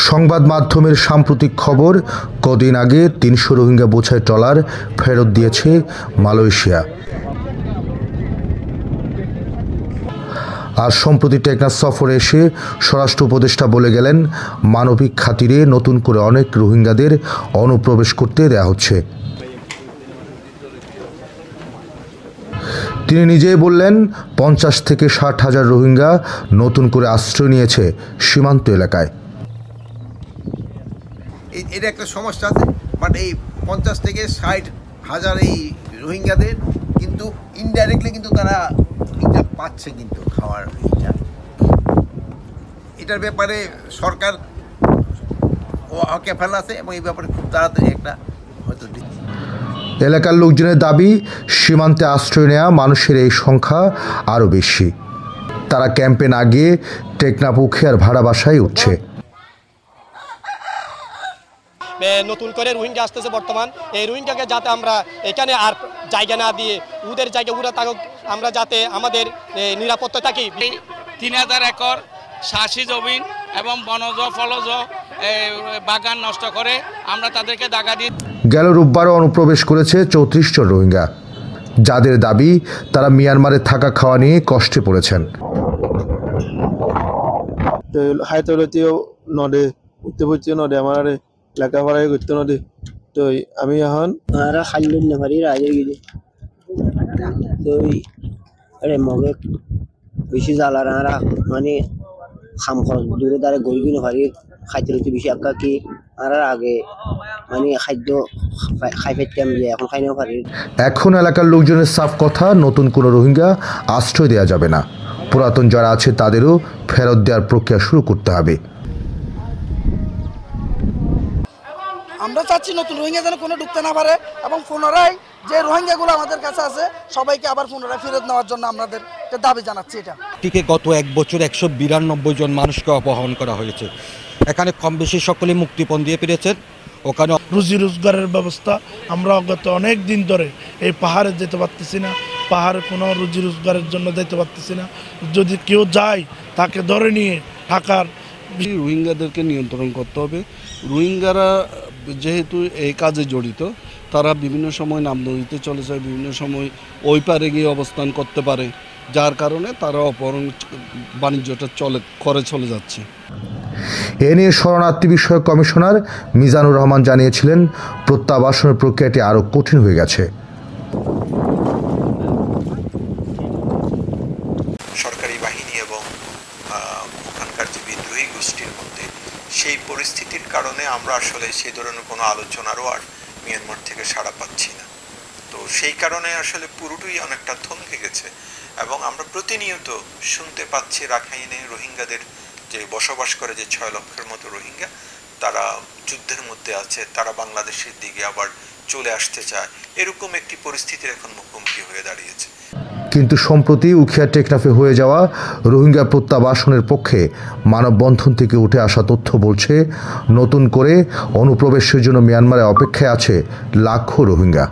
সংবাদ মাধ্যমের সাম্প্রতিক খবর, কদিন আগে ৩০০ রোহিঙ্গা বোঝাই ট্রলার ফেরত দিয়েছে মালয়েশিয়া। আর সম্প্রতি টেকনাফ সফরে এসে স্বরাষ্ট্র উপদেষ্টা বলে গেলেন, মানবিক খাতিরে নতুন করে অনেক রোহিঙ্গাদের অনুপ্রবেশ করতে দেয়া হচ্ছে। তিনি নিজেই বললেন, ৫০ থেকে ৬০ হাজার রোহিঙ্গা নতুন করে আশ্রয় নিয়েছে সীমান্ত এলাকায়। এটা একটা সমস্যা আছে, বাট এই ৫০ থেকে ৬০ হাজার এই রোহিঙ্গাদের কিন্তু ইনডাইরেক্টলি কিন্তু তারা এটা পাচ্ছে, কিন্তু খাওয়ার এটার ব্যাপারে সরকার অকেফাল আছে এবং এই ব্যাপারে খুব তাড়াতাড়ি একটা হয়তো। এলাকার লোকজনের দাবি, সীমান্তে আশ্রয় নেওয়া মানুষের এই সংখ্যা আরও বেশি। তারা ক্যাম্পে না গিয়ে টেকনাফ উখিয়ার ভাড়া বাসায় উঠছে। নতুন করে রোহিঙ্গা আসতেছে বর্তমান, এই রোহিঙ্গাকে যাতে আমরা এখানে আর জায়গা না দিয়ে ওদের জায়গা ওরা থাকুক, আমরা যাতে আমাদের নিরাপত্তা থাকি। ৩,০০০ একর শাসি জমিন এবং বনজ ফলজ বাগান নষ্ট করে আমরা তাদেরকে দাগা দিই। গেল রোববারও অনুপ্রবেশ করেছে ৩৪ জন রোহিঙ্গা, যাদের দাবি তারা মিয়ানমারে থাকা খাওয়া নিয়ে কষ্টে পড়েছেন। নদে উঠতে পড়ছে, নদে আমার লেখাপড়াই করতে নদে, তো আমি এখন খাইল পারি রাজে গেছি, তো মগে বেশি জ্বালার আরা মানে খাম খরচ দূরে দ্বারা গরিবি নারি খাইতে রয়েছে বেশি একা কি আর আগে মানে খাদ্য খাই ফেলতাম যে এখন খাই না পারি। এখন এলাকার লোকজনের সাফ কথা, নতুন কোনো রোহিঙ্গা আশ্রয় দেওয়া যাবে না। পুরাতন যারা আছে তাদেরও ফেরত দেওয়ার প্রক্রিয়া শুরু করতে হবে। আমরা চাচ্ছি নতুন রোহিঙ্গা যেন কোনো ঢুকতে না পারে এবং পুনরায় যে রোহিঙ্গাগুলো আমাদের কাছে আছে সবাইকে আবার পুনরায় ফেরত নেওয়ার জন্য আমাদের দাবি জানাচ্ছি। এটা ঠিক গত এক বছর ১৯২ জন মানুষকে অপহরণ করা হয়েছে। এখানে কম বেশি সকলে মুক্তিপণ দিয়ে পেরেছেন। ওখানে রুজি রোজগারের ব্যবস্থা আমরা গত অনেক দিন ধরে এই পাহাড়ে যেতে পারতেছি না, পাহাড়ে কোনো রুজি রোজগারের জন্য যেতে পারতেছি না। যদি কেউ যায় তাকে ধরে নিয়ে ঢাকার রোহিঙ্গাদেরকে নিয়ন্ত্রণ করতে হবে। রোহিঙ্গারা যেহেতু এই কাজে জড়িত, তারা বিভিন্ন সময় নাম নদীতে চলে যায়, বিভিন্ন সময় ওই পারে গিয়ে অবস্থান করতে পারে, যার কারণে তারা অপহরণ বাণিজ্যটা চলে যাচ্ছে। এ নিয়ে শরণার্থী বিষয়ক কমিশনার মিজানুর রহমান জানিয়েছিলেন, প্রত্যাবাসনের প্রক্রিয়াটি আরও কঠিন হয়ে গেছে। সরকারি বাহিনী এবং ওখানকার যে বিদ্রোহী গোষ্ঠীর মধ্যে সেই পরিস্থিতির কারণে আমরা আসলে সেই ধরনের কোনো আলোচনারও আর মিয়ানমার থেকে সাড়া পাচ্ছি না। তো সেই কারণে আসলে পুরোটাই অনেকটা থমকে গেছে এবং আমরা প্রতিনিয়ত শুনতে পাচ্ছি রাখাইনে রোহিঙ্গাদের যে বসবাস করে যে ৬ লক্ষের মতো রোহিঙ্গা, তারা যুদ্ধের মধ্যে আছে, তারা বাংলাদেশের দিকে আবার চলে আসতে চায়, এরকম একটি পরিস্থিতির এখন মুখোমুখি হয়ে দাঁড়িয়েছে। কিন্তু সম্প্রতি উখিয়া টেকনাফে হয়ে যাওয়া রোহিঙ্গা প্রত্যাবাসনের পক্ষে মানববন্ধন থেকে উঠে আসা তথ্য বলছে, নতুন করে অনুপ্রবেশের জন্য মিয়ানমারে অপেক্ষায় আছে লাখো রোহিঙ্গা।